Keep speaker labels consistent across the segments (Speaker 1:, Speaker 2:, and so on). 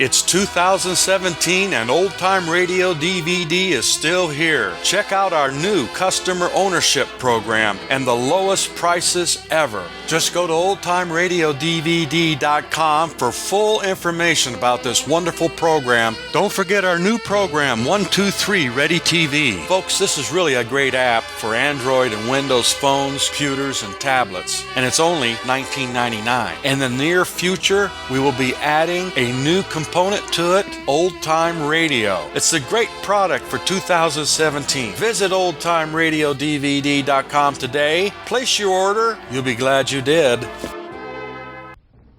Speaker 1: It's 2017 and Old Time Radio DVD is still here. Check out our new customer ownership program and the lowest prices ever. Just go to oldtimeradiodvd.com for full information about this wonderful program. Don't forget our new program, 123 Ready TV. Folks, this is really a great app for Android and Windows phones, computers, and tablets. And it's only $19.99. In the near future, we will be adding a new component to it, Old Time Radio. It's a great product for 2017. Visit oldtimeradiodvd.com today. Place your order. You'll be glad you did.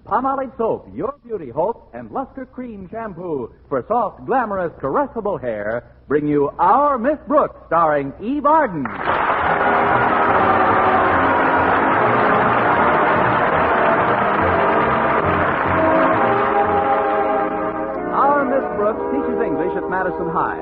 Speaker 2: Palmolive Soap, your beauty hope, and Luster Cream Shampoo for soft, glamorous, caressable hair bring you Our Miss Brooks, starring Eve Arden. Teaches English at Madison High.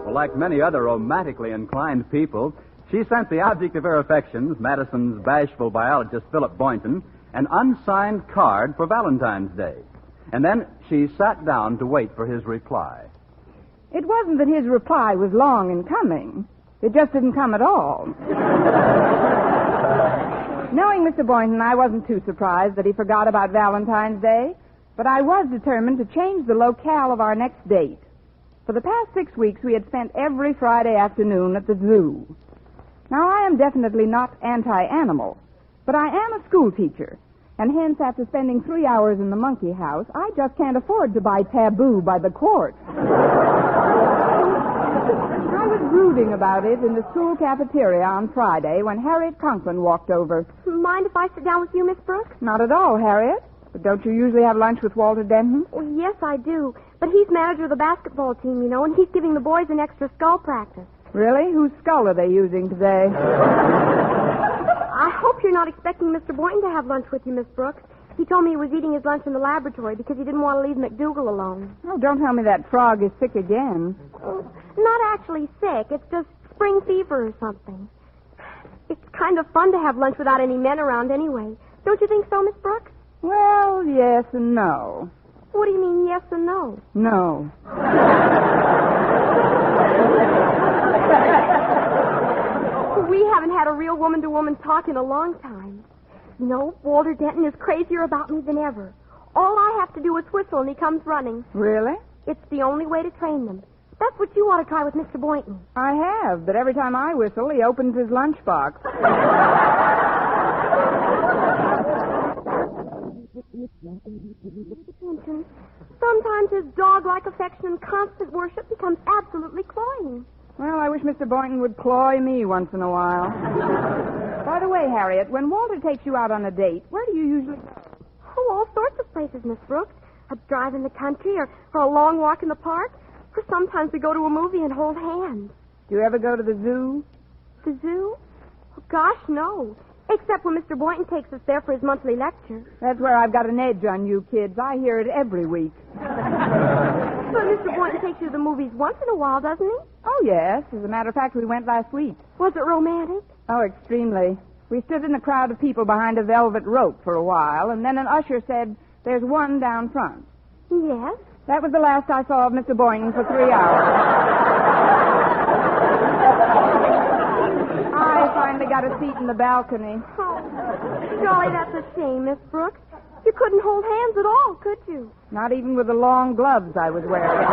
Speaker 2: Well, like many other romantically inclined people, she sent the object of her affections, Madison's bashful biologist Philip Boynton, an unsigned card for Valentine's Day. And then she sat down to wait for his reply.
Speaker 3: It wasn't that his reply was long in coming. It just didn't come at all. Knowing Mr. Boynton, I wasn't too surprised that he forgot about Valentine's Day. But I was determined to change the locale of our next date. For the past 6 weeks, we had spent every Friday afternoon at the zoo. Now, I am definitely not anti-animal, but I am a school teacher, and hence, after spending 3 hours in the monkey house, I just can't afford to buy Taboo by the quart. I was brooding about it in the school cafeteria on Friday when Harriet Conklin walked over.
Speaker 4: Mind if I sit down with you, Miss Brooks?
Speaker 3: Not at all, Harriet. But don't you usually have lunch with Walter Denton?
Speaker 4: Well, yes, I do. But he's manager of the basketball team, you know, and he's giving the boys an extra skull practice.
Speaker 3: Really? Whose skull are they using today?
Speaker 4: I hope you're not expecting Mr. Boynton to have lunch with you, Miss Brooks. He told me he was eating his lunch in the laboratory because he didn't want to leave McDougal alone.
Speaker 3: Oh, don't tell me that frog is sick again.
Speaker 4: Not actually sick. It's just spring fever or something. It's kind of fun to have lunch without any men around anyway. Don't you think so, Miss Brooks?
Speaker 3: Well, yes and no.
Speaker 4: What do you mean, yes and no?
Speaker 3: No.
Speaker 4: We haven't had a real woman-to-woman talk in a long time. You know, Walter Denton is crazier about me than ever. All I have to do is whistle and he comes running.
Speaker 3: Really?
Speaker 4: It's the only way to train them. That's what you want to try with Mr. Boynton.
Speaker 3: I have, but every time I whistle, he opens his lunchbox.
Speaker 4: Sometimes his dog-like affection and constant worship becomes absolutely cloying.
Speaker 3: Well, I wish Mr. Boynton would cloy me once in a while. By the way, Harriet, when Walter takes you out on a date, where do you usually go?
Speaker 4: Oh, all sorts of places, Miss Brooks. A drive in the country or for a long walk in the park. Or sometimes we go to a movie and hold hands.
Speaker 3: Do you ever go to the zoo?
Speaker 4: The zoo? Oh, gosh, no. Except when Mr. Boynton takes us there for his monthly lecture.
Speaker 3: That's where I've got an edge on you kids. I hear it every week.
Speaker 4: But Mr. Boynton takes you to the movies once in a while, doesn't he?
Speaker 3: Oh, yes. As a matter of fact, we went last week.
Speaker 4: Was it romantic?
Speaker 3: Oh, extremely. We stood in a crowd of people behind a velvet rope for a while, and then an usher said, "There's one down front."
Speaker 4: Yes.
Speaker 3: That was the last I saw of Mr. Boynton for 3 hours. I finally got a seat in the balcony.
Speaker 4: Oh, golly, that's a shame, Miss Brooks. You couldn't hold hands at all, could you?
Speaker 3: Not even with the long gloves I was wearing.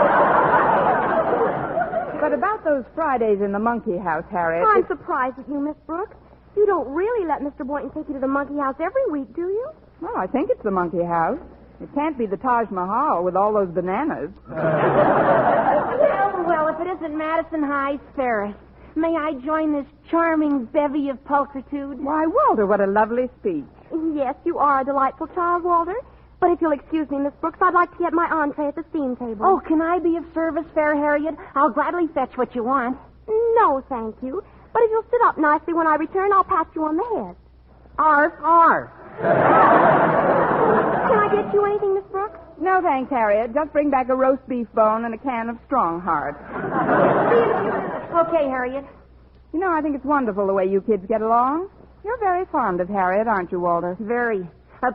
Speaker 3: But about those Fridays in the monkey house, Harriet...
Speaker 4: I'm surprised at you, Miss Brooks. You don't really let Mr. Boynton take you to the monkey house every week, do you?
Speaker 3: Well, I think it's the monkey house. It can't be the Taj Mahal with all those bananas.
Speaker 5: Well, if it isn't Madison High's Ferris, may I join this charming bevy of pulchritude?
Speaker 3: Why, Walter, what a lovely speech.
Speaker 4: Yes, you are a delightful child, Walter. But if you'll excuse me, Miss Brooks, I'd like to get my entree at the steam table.
Speaker 5: Oh, can I be of service, Fair Harriet? I'll gladly fetch what you want.
Speaker 4: No, thank you. But if you'll sit up nicely when I return, I'll pat you on the head.
Speaker 5: Arf, arf.
Speaker 4: Can I get you anything, Miss Brooks?
Speaker 3: No, thanks, Harriet. Just bring back a roast beef bone and a can of Strong Heart.
Speaker 5: Okay, Harriet.
Speaker 3: You know, I think it's wonderful the way you kids get along. You're very fond of Harriet, aren't you, Walter?
Speaker 5: Very.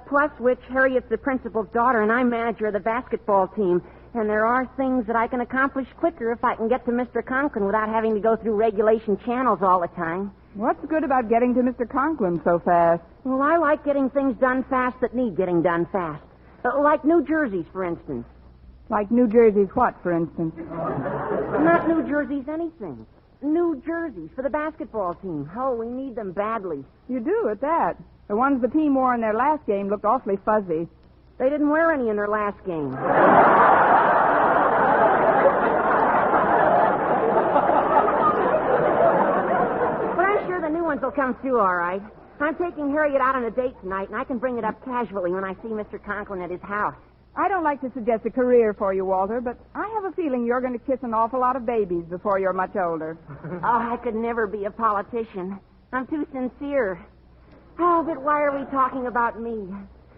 Speaker 5: Plus which, Harriet's the principal's daughter, and I'm manager of the basketball team. And there are things that I can accomplish quicker if I can get to Mr. Conklin without having to go through regulation channels all the time.
Speaker 3: What's good about getting to Mr. Conklin so fast?
Speaker 5: Well, I like getting things done fast that need getting done fast. Like New Jersey's, for instance.
Speaker 3: Like New Jersey's what, for instance?
Speaker 5: Not New Jersey's anything. New Jersey's for the basketball team. Oh, we need them badly.
Speaker 3: You do, at that. The ones the team wore in their last game looked awfully fuzzy.
Speaker 5: They didn't wear any in their last game. But I'm sure the new ones will come through all right. I'm taking Harriet out on a date tonight, and I can bring it up casually when I see Mr. Conklin at his house.
Speaker 3: I don't like to suggest a career for you, Walter, but I have a feeling you're going to kiss an awful lot of babies before you're much older.
Speaker 5: Oh, I could never be a politician. I'm too sincere. Oh, but why are we talking about me?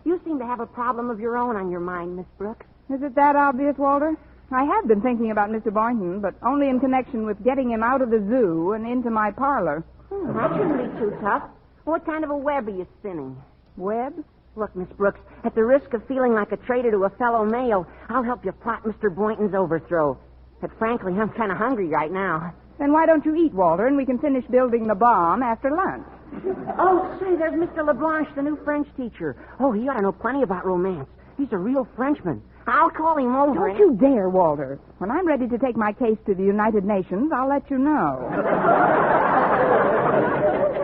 Speaker 5: You seem to have a problem of your own on your mind, Miss Brooks.
Speaker 3: Is it that obvious, Walter? I have been thinking about Mr. Boynton, but only in connection with getting him out of the zoo and into my parlor.
Speaker 5: That shouldn't be too tough. What kind of a web are you spinning?
Speaker 3: Webb?
Speaker 5: Look, Miss Brooks, at the risk of feeling like a traitor to a fellow male, I'll help you plot Mr. Boynton's overthrow. But frankly, I'm kind of hungry right now.
Speaker 3: Then why don't you eat, Walter, and we can finish building the bomb after lunch?
Speaker 5: Oh, say, there's Mr. LeBlanche, the new French teacher. Oh, he ought to know plenty about romance. He's a real Frenchman. I'll call him over.
Speaker 3: Don't you dare, Walter. When I'm ready to take my case to the United Nations, I'll let you know.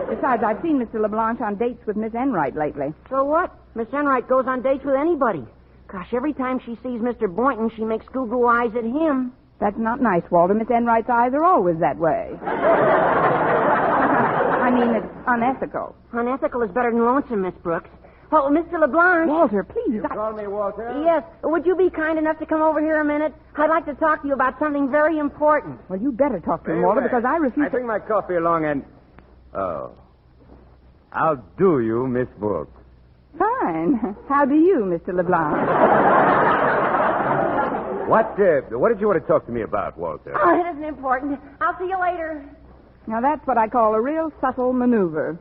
Speaker 3: Besides, I've seen Mr. LeBlanche on dates with Miss Enright lately.
Speaker 5: So what? Miss Enright goes on dates with anybody. Gosh, every time she sees Mr. Boynton, she makes goo-goo eyes at him.
Speaker 3: That's not nice, Walter. Miss Enright's eyes are always that way. I mean, it's unethical.
Speaker 5: Unethical is better than lonesome, Miss Brooks. Oh, Mr. LeBlanche.
Speaker 3: Walter, please.
Speaker 6: Call me Walter?
Speaker 5: Yes. Would you be kind enough to come over here a minute? I'd like to talk to you about something very important.
Speaker 3: Well, you better talk to him,
Speaker 6: Very
Speaker 3: Walter,
Speaker 6: well.
Speaker 3: because I refuse
Speaker 6: I bring my coffee along and... Oh. How do you, Miss Brooks?
Speaker 3: Fine. How do you, Mr. LeBlanc?
Speaker 6: What did you want to talk to me about, Walter?
Speaker 5: Oh, it isn't important. I'll see you later.
Speaker 3: Now, that's what I call a real subtle maneuver.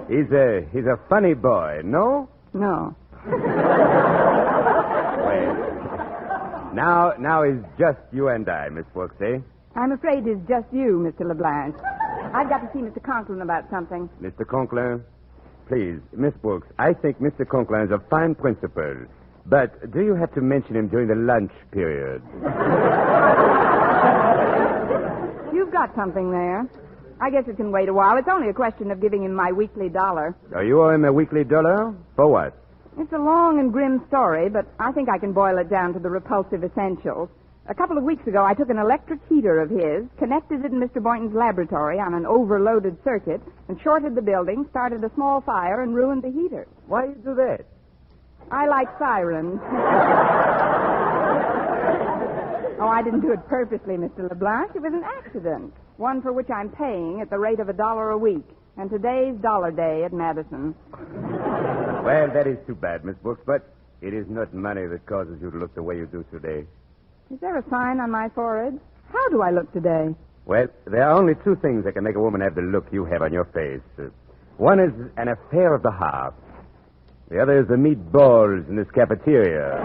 Speaker 6: He's a funny boy, no?
Speaker 3: No.
Speaker 6: Well, now it's just you and I, Miss Brooks, eh?
Speaker 3: I'm afraid it's just you, Mr. LeBlanc. I've got to see Mr. Conklin about something.
Speaker 6: Mr. Conklin? Please, Miss Brooks, I think Mr. Conklin is a fine principal. But do you have to mention him during the lunch period?
Speaker 3: You've got something there. I guess it can wait a while. It's only a question of giving him my weekly $1.
Speaker 6: Oh, you owe him a weekly $1? For what?
Speaker 3: It's a long and grim story, but I think I can boil it down to the repulsive essentials. A couple of weeks ago, I took an electric heater of his, connected it in Mr. Boynton's laboratory on an overloaded circuit, and shorted the building, started a small fire, and ruined the heater.
Speaker 6: Why you do that?
Speaker 3: I like sirens. Oh, I didn't do it purposely, Mr. LeBlanc. It was an accident. One for which I'm paying at the rate of $1 a week. And today's dollar day at Madison.
Speaker 6: Well, that is too bad, Miss Brooks, but it is not money that causes you to look the way you do today.
Speaker 3: Is there a sign on my forehead? How do I look today?
Speaker 6: Well, there are only two things that can make a woman have the look you have on your face. One is an affair of the heart. The other is the meatballs in this cafeteria.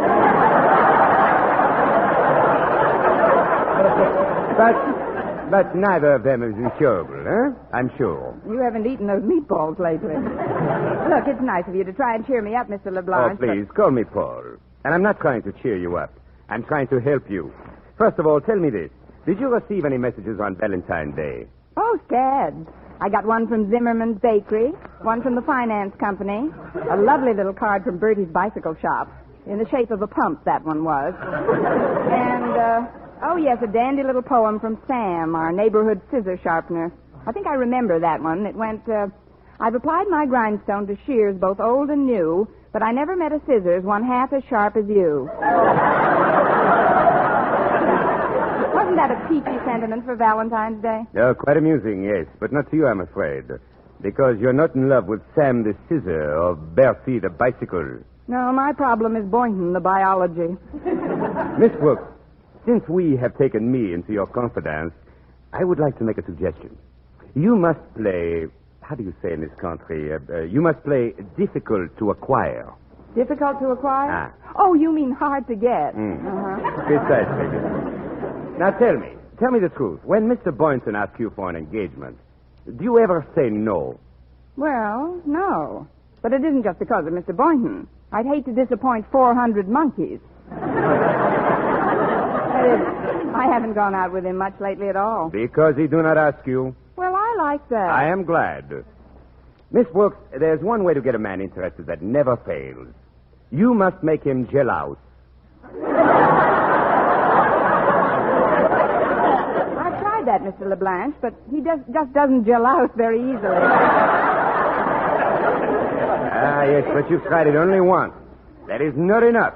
Speaker 6: But neither of them is incurable, eh? I'm sure.
Speaker 3: You haven't eaten those meatballs lately. Look, it's nice of you to try and cheer me up, Mr. LeBlanc.
Speaker 6: Oh, please, call me Paul. And I'm not trying to cheer you up. I'm trying to help you. First of all, tell me this. Did you receive any messages on Valentine's Day?
Speaker 3: Oh, scads. I got one from Zimmerman's Bakery, one from the finance company, a lovely little card from Bertie's bicycle shop, in the shape of a pump, that one was. And, oh, yes, a dandy little poem from Sam, our neighborhood scissor sharpener. I think I remember that one. It went, I've applied my grindstone to shears both old and new, but I never met a scissors one half as sharp as you. Wasn't that a peachy sentiment for Valentine's Day?
Speaker 6: Oh, quite amusing, yes, but not to you, I'm afraid. Because you're not in love with Sam the scissor or Bertie the bicycle.
Speaker 3: No, my problem is Boynton, the biology.
Speaker 6: Miss Brooks, since we have taken me into your confidence, I would like to make a suggestion. You must play how do you say in this country? You must play difficult to acquire.
Speaker 3: Difficult to acquire?
Speaker 6: Ah.
Speaker 3: Oh, you mean hard to get.
Speaker 6: Precisely. Now tell me the truth. When Mr. Boynton asks you for an engagement, do you ever say no?
Speaker 3: Well, no. But it isn't just because of Mr. Boynton. I'd hate to disappoint 400 monkeys. That is, I haven't gone out with him much lately at all.
Speaker 6: Because he do not ask you.
Speaker 3: Well, I like that.
Speaker 6: I am glad. Miss Brooks, there's one way to get a man interested that never fails. You must make him jealous.
Speaker 3: I've tried that, Mr. LeBlanche, but he just doesn't gel out very easily.
Speaker 6: Ah, yes, but you've tried it only once. That is not enough.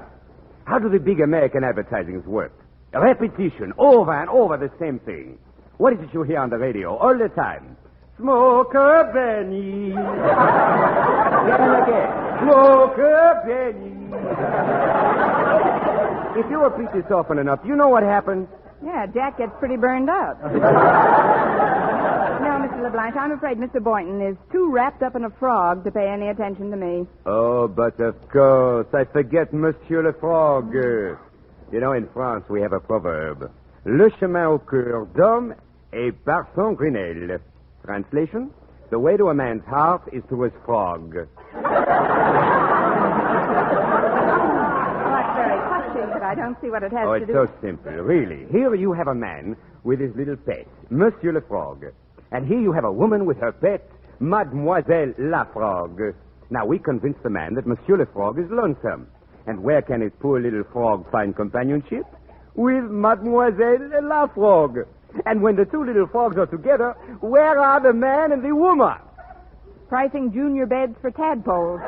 Speaker 6: How do the big American advertisings work? A repetition, over and over the same thing. What is it you hear on the radio all the time? Smoker Benny. And again. Smoker Benny. If you repeat this often enough, you know what happens?
Speaker 3: Yeah, Jack gets pretty burned up. No, Mr. LeBlanche, I'm afraid Mr. Boynton is too wrapped up in a frog to pay any attention to me.
Speaker 6: Oh, but of course. I forget Monsieur le Frog. You know, in France, we have a proverb. Le chemin au cœur d'homme est par son grenelle. Translation? The way to a man's heart is through his frog.
Speaker 3: Well, that's very touching, but I don't see what it has
Speaker 6: Oh,
Speaker 3: to
Speaker 6: it's
Speaker 3: do.
Speaker 6: so simple, really. Here you have a man with his little pet, Monsieur le Frog. And here you have a woman with her pet, Mademoiselle la Frog. Now, we convince the man that Monsieur le Frog is lonesome. And where can his poor little frog find companionship? With Mademoiselle la Frog. And when the two little frogs are together, where are the man and the woman?
Speaker 3: Pricing junior beds for tadpoles.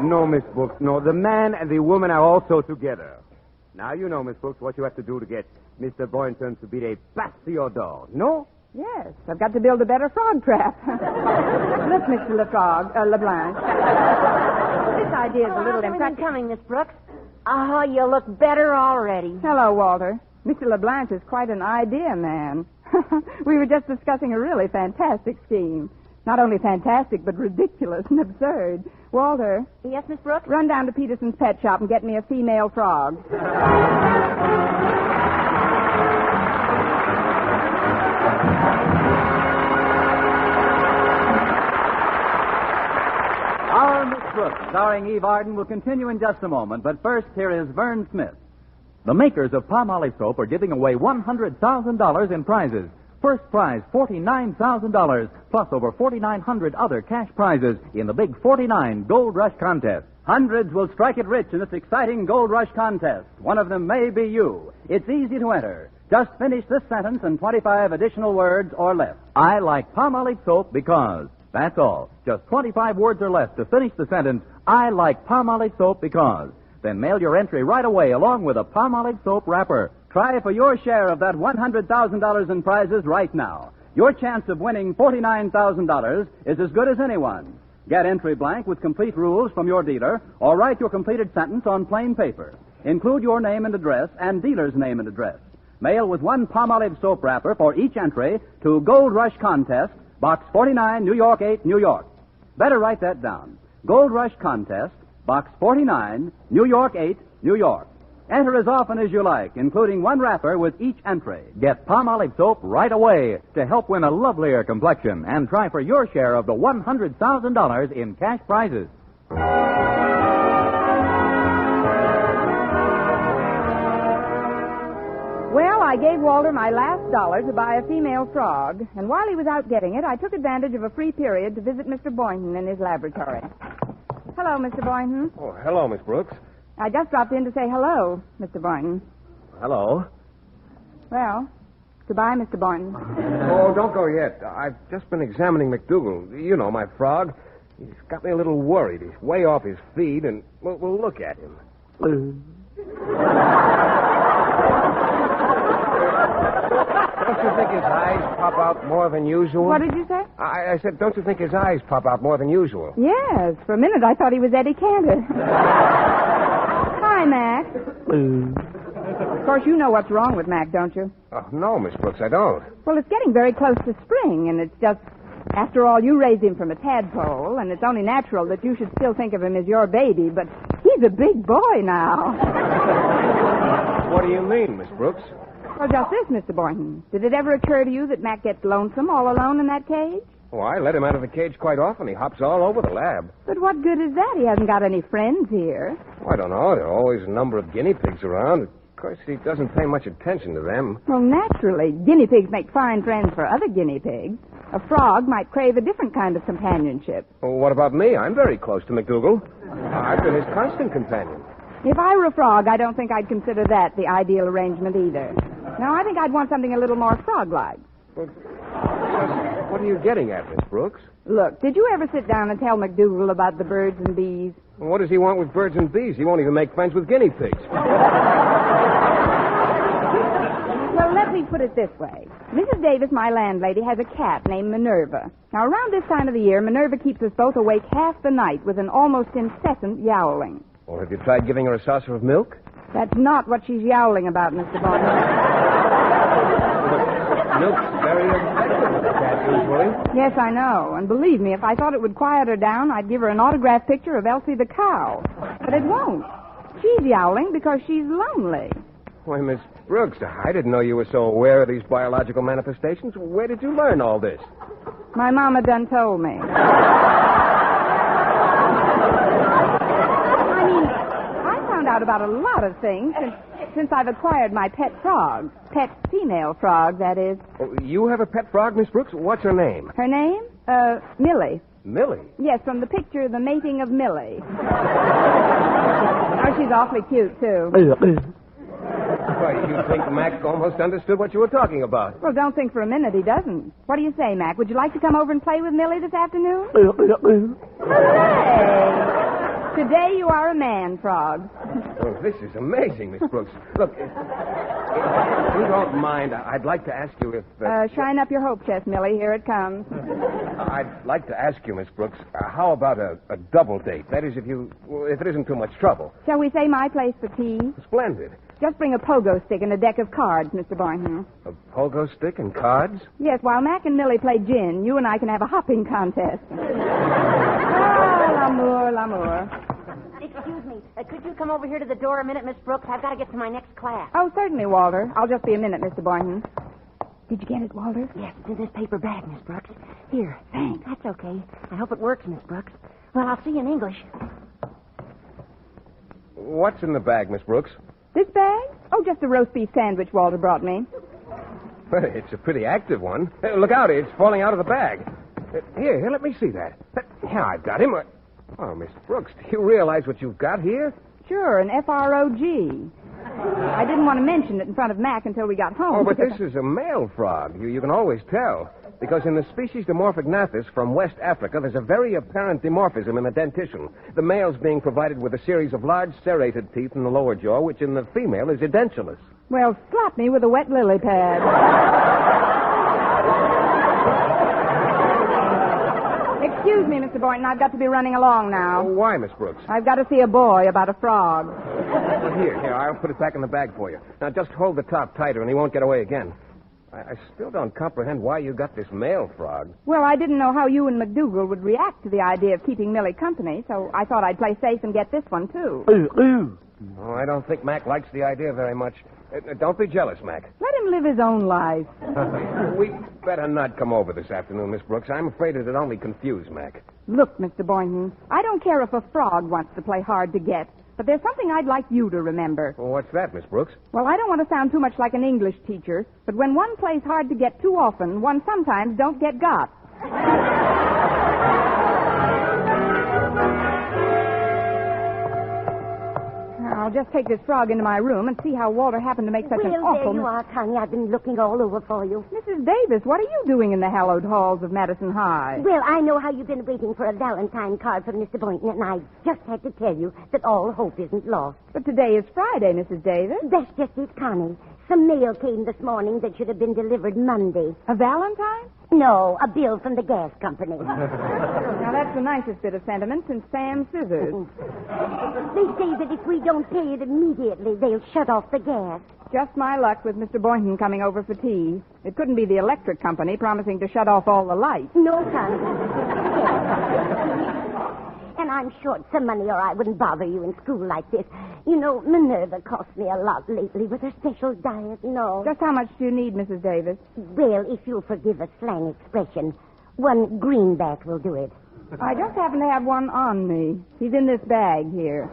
Speaker 6: No, Miss Brooks, no. The man and the woman are also together. Now, you know, Miss Brooks, what you have to do to get Mr. Boynton to be a passiodor, no?
Speaker 3: Yes, I've got to build a better frog trap. Look, Mr. LeBlanche. This idea is a little impractical.
Speaker 5: Coming, Miss Brooks. Oh, you look better already.
Speaker 3: Hello, Walter. Mr. LeBlanche is quite an idea man. We were just discussing a really fantastic scheme. Not only fantastic, but ridiculous and absurd. Walter.
Speaker 5: Yes, Miss Brooks?
Speaker 3: Run down to Peterson's pet shop and get me a female frog.
Speaker 2: Our Miss Brooks, starring Eve Arden, will continue in just a moment. But first, here is Vern Smith. The makers of Palmolive soap are giving away $100,000 in prizes. First prize, $49,000, plus over 4,900 other cash prizes in the Big 49 Gold Rush Contest. Hundreds will strike it rich in this exciting Gold Rush Contest. One of them may be you. It's easy to enter. Just finish this sentence in 25 additional words or less. I like Palmolive soap because. That's all. Just 25 words or less to finish the sentence, I like Palmolive soap because. Then mail your entry right away along with a Palmolive soap wrapper. Try for your share of that $100,000 in prizes right now. Your chance of winning $49,000 is as good as anyone. Get entry blank with complete rules from your dealer, or write your completed sentence on plain paper. Include your name and address and dealer's name and address. Mail with one Palmolive soap wrapper for each entry to Gold Rush Contest, Box 49, New York 8, New York. Better write that down. Gold Rush Contest, Box 49, New York 8, New York. Enter as often as you like, including one wrapper with each entry. Get Palmolive soap right away to help win a lovelier complexion and try for your share of the $100,000 in cash prizes.
Speaker 3: Well, I gave Walter my last dollar to buy a female frog, and while he was out getting it, I took advantage of a free period to visit Mr. Boynton in his laboratory. Hello, Mr. Boynton.
Speaker 7: Oh, hello, Miss Brooks.
Speaker 3: I just dropped in to say hello, Mr. Boynton.
Speaker 7: Hello.
Speaker 3: Well, goodbye, Mr. Boynton.
Speaker 7: Oh, don't go yet. I've just been examining McDougal. You know, my frog. He's got me a little worried. He's way off his feed, and we'll look at him. Don't you think his eyes pop out more than usual?
Speaker 3: What did you say?
Speaker 7: I said, don't you think his eyes pop out more than usual?
Speaker 3: Yes. For a minute, I thought he was Eddie Cantor. Hi, Max. Of course, you know what's wrong with Mac, don't you?
Speaker 7: Oh, no, Miss Brooks, I don't.
Speaker 3: Well, it's getting very close to spring, and it's just... After all, you raised him from a tadpole, and it's only natural that you should still think of him as your baby, but he's a big boy now.
Speaker 7: What do you mean, Miss Brooks?
Speaker 3: Well, just this, Mr. Boynton. Did it ever occur to you that Mac gets lonesome all alone in that cage?
Speaker 7: Oh, I let him out of the cage quite often. He hops all over the lab.
Speaker 3: But what good is that? He hasn't got any friends here.
Speaker 7: Oh, I don't know. There are always a number of guinea pigs around. Of course, he doesn't pay much attention to them.
Speaker 3: Well, naturally, guinea pigs make fine friends for other guinea pigs. A frog might crave a different kind of companionship.
Speaker 7: Well, what about me? I'm very close to McDougal. I've been his constant companion.
Speaker 3: If I were a frog, I don't think I'd consider that the ideal arrangement either. No, I think I'd want something a little more frog-like.
Speaker 7: Well, what are you getting at, Miss Brooks?
Speaker 3: Look, did you ever sit down and tell McDougal about the birds and bees?
Speaker 7: Well, what does he want with birds and bees? He won't even make friends with guinea pigs.
Speaker 3: Well, let me put it this way. Mrs. Davis, my landlady, has a cat named Minerva. Now, around this time of the year, Minerva keeps us both awake half the night with an almost incessant yowling.
Speaker 7: Well, have you tried giving her a saucer of milk?
Speaker 3: That's not what she's yowling about, Mr. Boynton.
Speaker 7: Milk's very effective with a cat, usually.
Speaker 3: Yes, I know. And believe me, if I thought it would quiet her down, I'd give her an autographed picture of Elsie the cow. But it won't. She's yowling because she's lonely.
Speaker 7: Why, Miss Brooks, I didn't know you were so aware of these biological manifestations. Where did you learn all this?
Speaker 3: My mama done told me. I found out about a lot of things since I've acquired my pet frog. Pet female frog, that is.
Speaker 7: Oh, you have a pet frog, Miss Brooks? What's her name?
Speaker 3: Her name? Millie.
Speaker 7: Millie?
Speaker 3: Yes, from the picture, The Mating of Millie. Oh, she's awfully cute, too.
Speaker 7: Why, you think Mac almost understood what you were talking about?
Speaker 3: Well, don't think for a minute he doesn't. What do you say, Mac? Would you like to come over and play with Millie this afternoon? Hooray! Today you are a man, Frog.
Speaker 7: Oh, this is amazing, Miss Brooks. Look, if you don't mind, I'd like to ask you if...
Speaker 3: Shine up your hope chest, Millie. Here it comes.
Speaker 7: I'd like to ask you, Miss Brooks, how about a double date? That is, if it isn't too much trouble.
Speaker 3: Shall we say my place for tea?
Speaker 7: Splendid.
Speaker 3: Just bring a pogo stick and a deck of cards, Mr. Boynton.
Speaker 7: A pogo stick and cards?
Speaker 3: Yes, while Mac and Millie play gin, you and I can have a hopping contest. L'amour, l'amour.
Speaker 5: Excuse me. Could you come over here to the door a minute, Miss Brooks? I've got to get to my next class.
Speaker 3: Oh, certainly, Walter. I'll just be a minute, Mr. Boynton. Did you get it, Walter?
Speaker 5: Yes, it's in this paper bag, Miss Brooks. Here. Thanks. That's okay. I hope it works, Miss Brooks. Well, I'll see you in English.
Speaker 7: What's in the bag, Miss Brooks?
Speaker 3: This bag? Oh, just a roast beef sandwich Walter brought me.
Speaker 7: Well, it's a pretty active one. Look out, it's falling out of the bag. Here, let me see that. Yeah, I've got him. Oh, Miss Brooks, do you realize what you've got here?
Speaker 3: Sure, an F-R-O-G. I didn't want to mention it in front of Mac until we got home.
Speaker 7: Oh, but this is a male frog. You can always tell. Because in the species Dimorphognathus from West Africa, there's a very apparent dimorphism in the dentition. The male's being provided with a series of large serrated teeth in the lower jaw, which in the female is edentulous.
Speaker 3: Well, slap me with a wet lily pad. Excuse me, Mr. Boynton. I've got to be running along now.
Speaker 7: Oh, why, Miss Brooks?
Speaker 3: I've got to see a boy about a frog.
Speaker 7: Here, I'll put it back in the bag for you. Now, just hold the top tighter and he won't get away again. I still don't comprehend why you got this male frog.
Speaker 3: Well, I didn't know how you and McDougal would react to the idea of keeping Millie company, so I thought I'd play safe and get this one, too.
Speaker 7: Oh, I don't think Mac likes the idea very much. Don't be jealous, Mac.
Speaker 3: Let him live his own life.
Speaker 7: We better not come over this afternoon, Miss Brooks. I'm afraid it'd only confuse Mac.
Speaker 3: Look, Mr. Boynton, I don't care if a frog wants to play hard to get, but there's something I'd like you to remember.
Speaker 7: Well, what's that, Miss Brooks?
Speaker 3: Well, I don't want to sound too much like an English teacher, but when one plays hard to get too often, one sometimes don't get got. I'll just take this frog into my room and see how Walter happened to make such an awful...
Speaker 5: There you are, Connie. I've been looking all over for you.
Speaker 3: Mrs. Davis, what are you doing in the hallowed halls of Madison High?
Speaker 5: Well, I know how you've been waiting for a Valentine card from Mr. Boynton, and I just had to tell you that all hope isn't lost.
Speaker 3: But today is Friday, Mrs. Davis.
Speaker 5: That's just it, Connie.
Speaker 8: Some mail came this morning that should have been delivered Monday.
Speaker 3: A Valentine?
Speaker 8: No, a bill from the gas company.
Speaker 3: Now, that's the nicest bit of sentiment since Sam's scissors.
Speaker 8: They say that if we don't pay it immediately, they'll shut off the gas.
Speaker 3: Just my luck with Mr. Boynton coming over for tea. It couldn't be the electric company promising to shut off all the lights.
Speaker 8: No, Connie. And I'm short some money or I wouldn't bother you in school like this. You know, Minerva cost me a lot lately with her special diet,
Speaker 3: Just how much do you need, Mrs. Davis?
Speaker 8: Well, if you'll forgive a slang expression, one greenback will do it.
Speaker 3: I just happen to have one on me. He's in this bag here.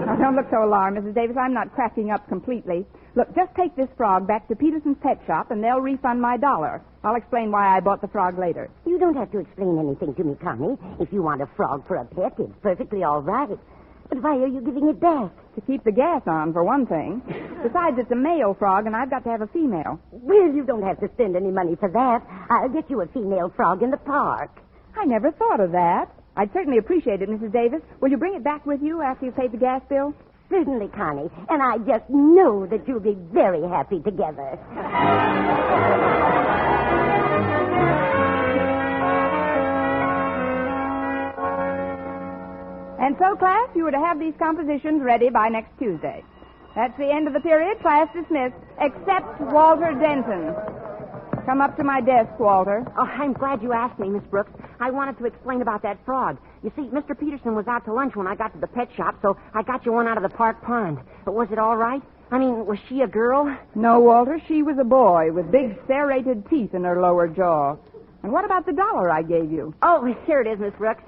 Speaker 3: Now, don't look so alarmed, Mrs. Davis. I'm not cracking up completely. Look, just take this frog back to Peterson's pet shop, and they'll refund my $1. I'll explain why I bought the frog later.
Speaker 8: You don't have to explain anything to me, Connie. If you want a frog for a pet, it's perfectly all right. But why are you giving it back?
Speaker 3: To keep the gas on, for one thing. Besides, it's a male frog, and I've got to have a female.
Speaker 8: Well, you don't have to spend any money for that. I'll get you a female frog in the park.
Speaker 3: I never thought of that. I'd certainly appreciate it, Mrs. Davis. Will you bring it back with you after you've paid the gas bill?
Speaker 8: Certainly, Connie. And I just know that you'll be very happy together.
Speaker 3: And so, class, you were to have these compositions ready by next Tuesday. That's the end of the period. Class dismissed, except Walter Denton. Come up to my desk, Walter.
Speaker 5: Oh, I'm glad you asked me, Miss Brooks. I wanted to explain about that frog. You see, Mr. Peterson was out to lunch when I got to the pet shop, so I got you one out of the park pond. But was it all right? I mean, was she a girl?
Speaker 3: No, Walter, she was a boy with big serrated teeth in her lower jaw. And what about the $1 I gave you?
Speaker 5: Oh, here it is, Miss Brooks.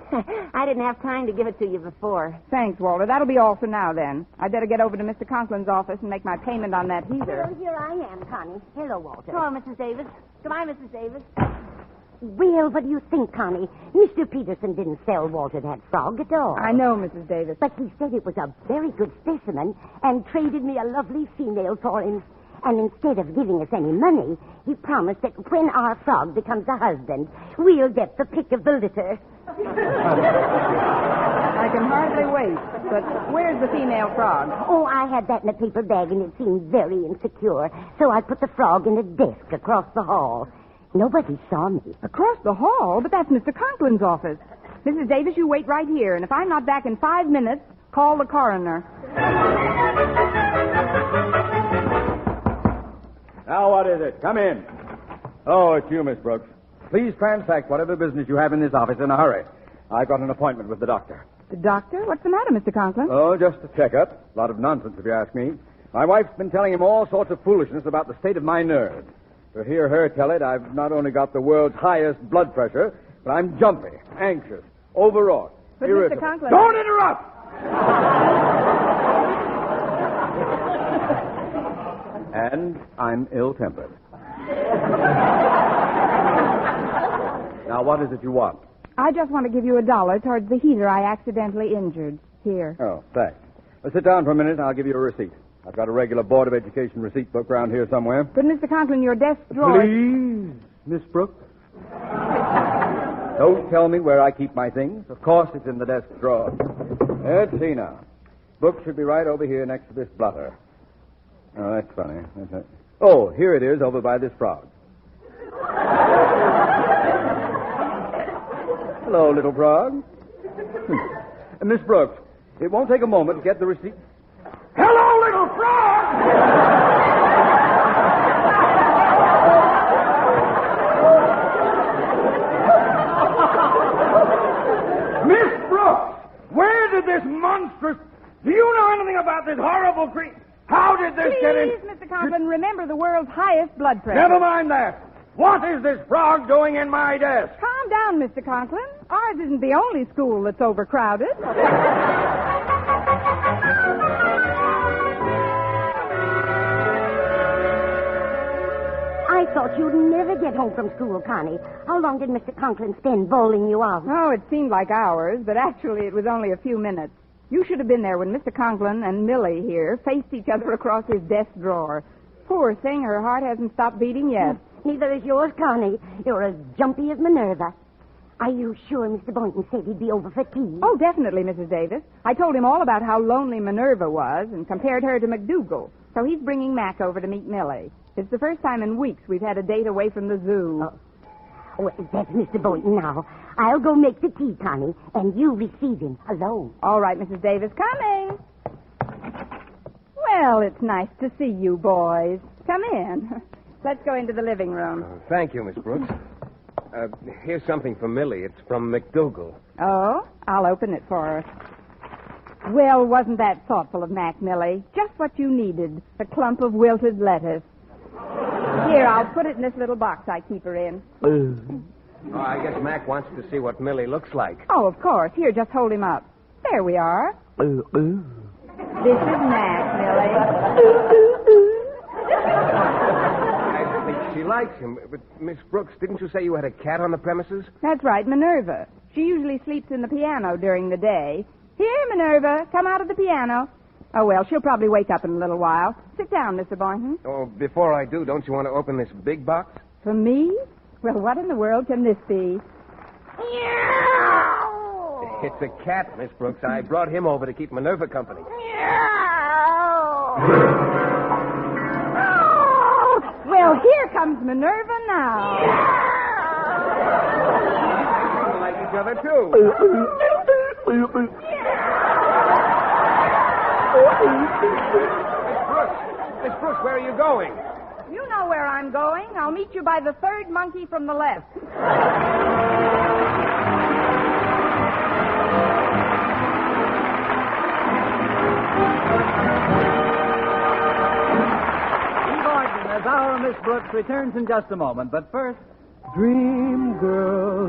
Speaker 5: I didn't have time to give it to you before.
Speaker 3: Thanks, Walter. That'll be all for now, then. I'd better get over to Mr. Conklin's office and make my payment on that heater.
Speaker 8: Well, here I am, Connie. Hello, Walter.
Speaker 5: Hello, Mrs. Davis. Goodbye, Mrs. Davis.
Speaker 8: Well, what do you think, Connie? Mr. Peterson didn't sell Walter that frog at all.
Speaker 3: I know, Mrs. Davis.
Speaker 8: But he said it was a very good specimen and traded me a lovely female for him. And instead of giving us any money, he promised that when our frog becomes a husband, we'll get the pick of the litter.
Speaker 3: I can hardly wait. But where's the female frog?
Speaker 8: Oh, I had that in a paper bag, and it seemed very insecure. So I put the frog in a desk across the hall. Nobody saw me.
Speaker 3: Across the hall? But that's Mr. Conklin's office. Mrs. Davis, you wait right here, and if I'm not back in 5 minutes, call the coroner.
Speaker 2: Now, what is it? Come in. Oh, it's you, Miss Brooks. Please transact whatever business you have in this office in a hurry. I've got an appointment with the doctor.
Speaker 3: The doctor? What's the matter, Mr. Conklin?
Speaker 2: Oh, just a checkup. A lot of nonsense, if you ask me. My wife's been telling him all sorts of foolishness about the state of my nerves. To hear her tell it, I've not only got the world's highest blood pressure, but I'm jumpy, anxious, overwrought,
Speaker 3: But
Speaker 2: irritable.
Speaker 3: Mr. Conklin...
Speaker 2: Don't interrupt! And I'm ill-tempered. Now, what is it you want?
Speaker 3: I just want to give you $1 towards the heater I accidentally injured. Here.
Speaker 2: Oh, thanks. Well, sit down for a minute, and I'll give you a receipt. I've got a regular Board of Education receipt book around here somewhere.
Speaker 3: But, Mr. Conklin, your desk drawer...
Speaker 2: Please, Miss Brooks. Don't tell me where I keep my things. Of course it's in the desk drawer. Let's see now. Book should be right over here next to this blotter. Oh, that's funny. Oh, here it is over by this frog. Hello, little frog. Miss Brooks, it won't take a moment to get the receipt. Hello, little frog! Miss Brooks, where did this monstrous... Do you know anything about this horrible creature? How did this get in...
Speaker 3: Please, Mr. Conklin, remember the world's highest blood pressure.
Speaker 2: Never mind that. What is this frog doing in my desk?
Speaker 3: Calm down, Mr. Conklin. Ours isn't the only school that's overcrowded.
Speaker 8: I thought you'd never get home from school, Connie. How long did Mr. Conklin spend bowling you out?
Speaker 3: Oh, it seemed like hours, but actually it was only a few minutes. You should have been there when Mr. Conklin and Millie here faced each other across his desk drawer. Poor thing, her heart hasn't stopped beating yet.
Speaker 8: Neither is yours, Connie. You're as jumpy as Minerva. Are you sure Mr. Boynton said he'd be over for tea?
Speaker 3: Oh, definitely, Mrs. Davis. I told him all about how lonely Minerva was and compared her to McDougal. So he's bringing Mac over to meet Millie. It's the first time in weeks we've had a date away from the zoo.
Speaker 8: Oh. Well, that's Mr. Boynton now. I'll go make the tea, Connie, and you receive him alone.
Speaker 3: All right, Mrs. Davis, coming. Well, it's nice to see you boys. Come in. Let's go into the living room.
Speaker 7: Thank you, Miss Brooks. Here's something for Millie. It's from McDougal.
Speaker 3: Oh? I'll open it for her. Well, wasn't that thoughtful of Mac, Millie? Just what you needed. A clump of wilted lettuce. Here, I'll put it in this little box I keep her in.
Speaker 7: Oh, I guess Mac wants to see what Millie looks like.
Speaker 3: Oh, of course. Here, just hold him up. There we are. This is Mac, Millie.
Speaker 7: I think she likes him. But, Miss Brooks, didn't you say you had a cat on the premises?
Speaker 3: That's right, Minerva. She usually sleeps in the piano during the day. Here, Minerva, come out of the piano. Oh, well, she'll probably wake up in a little while. Sit down, Mr. Boynton.
Speaker 7: Oh, before I do, don't you want to open this big box?
Speaker 3: For me? Well, what in the world can this be?
Speaker 7: It's a cat, Miss Brooks. I brought him over to keep Minerva company.
Speaker 3: Well, here comes Minerva now.
Speaker 7: They like each other, too. Miss Brooks, where are you going?
Speaker 3: You know where I'm going. I'll meet you by the third monkey from the left.
Speaker 2: Eve Arden as our Miss Brooks returns in just a moment. But first, dream girl,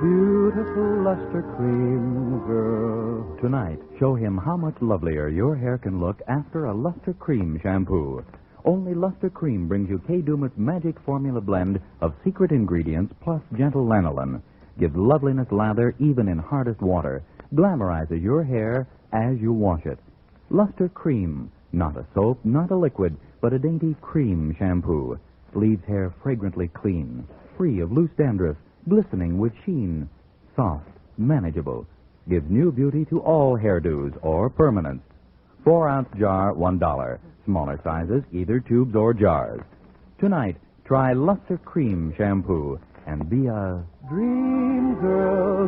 Speaker 2: beautiful luster cream girl.
Speaker 9: Tonight, show him how much lovelier your hair can look after a Luster Cream shampoo. Only Luster Cream brings you Kay Daumit's magic formula blend of secret ingredients plus gentle lanolin. Gives loveliness lather even in hardest water. Glamorizes your hair as you wash it. Luster Cream. Not a soap, not a liquid, but a dainty cream shampoo. Leaves hair fragrantly clean, free of loose dandruff, glistening with sheen. Soft, manageable. Gives new beauty to all hairdos or permanents. 4-ounce jar, $1. Smaller sizes, either tubes or jars. Tonight, try Luster Cream shampoo and be a
Speaker 2: Dream girl,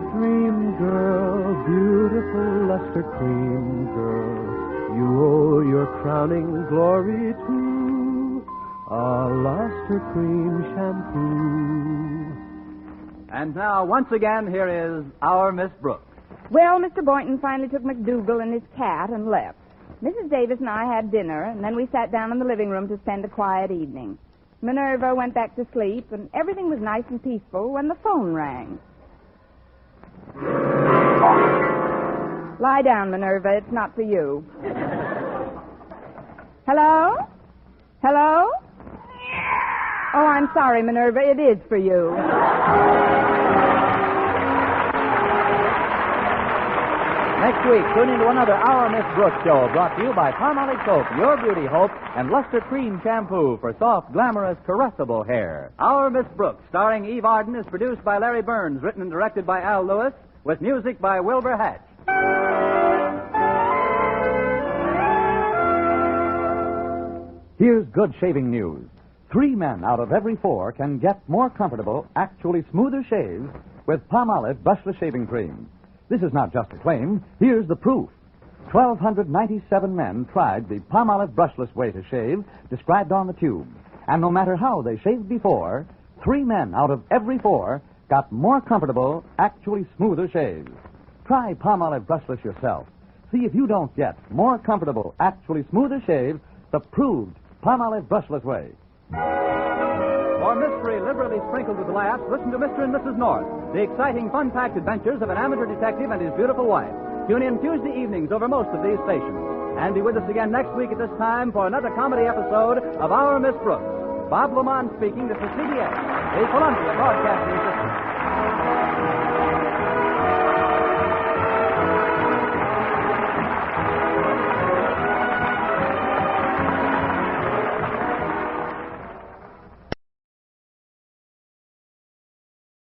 Speaker 2: beautiful luster cream girl. You owe your crowning glory to a luster cream shampoo. And now, once again, here is our Miss Brooks.
Speaker 3: Well, Mr. Boynton finally took McDougal and his cat and left. Mrs. Davis and I had dinner, and then we sat down in the living room to spend a quiet evening. Minerva went back to sleep, and everything was nice and peaceful when the phone rang. Lie down, Minerva. It's not for you. Hello? Hello? Oh, I'm sorry, Minerva. It is for you.
Speaker 2: Next week, tune into another Our Miss Brooks show brought to you by Palmolive Soap, Your Beauty Hope, and Luster Cream Shampoo for soft, glamorous, caressable hair. Our Miss Brooks, starring Eve Arden, is produced by Larry Burns, written and directed by Al Lewis, with music by Wilbur Hatch.
Speaker 9: Here's good shaving news. 3 men out of every 4 can get more comfortable, actually smoother shaves with Palmolive Brushless Shaving Cream. This is not just a claim. Here's the proof. 1,297 men tried the Palmolive brushless way to shave described on the tube. And no matter how they shaved before, 3 men out of every 4 got more comfortable, actually smoother shaves. Try Palmolive brushless yourself. See if you don't get more comfortable, actually smoother shaves the proved Palmolive brushless way.
Speaker 2: For mystery liberally sprinkled with laughs, listen to Mr. and Mrs. North, the exciting, fun-packed adventures of an amateur detective and his beautiful wife. Tune in Tuesday evenings over most of these stations. And be with us again next week at this time for another comedy episode of Our Miss Brooks. Bob Lamont speaking. This is CBS, the Columbia Broadcasting System.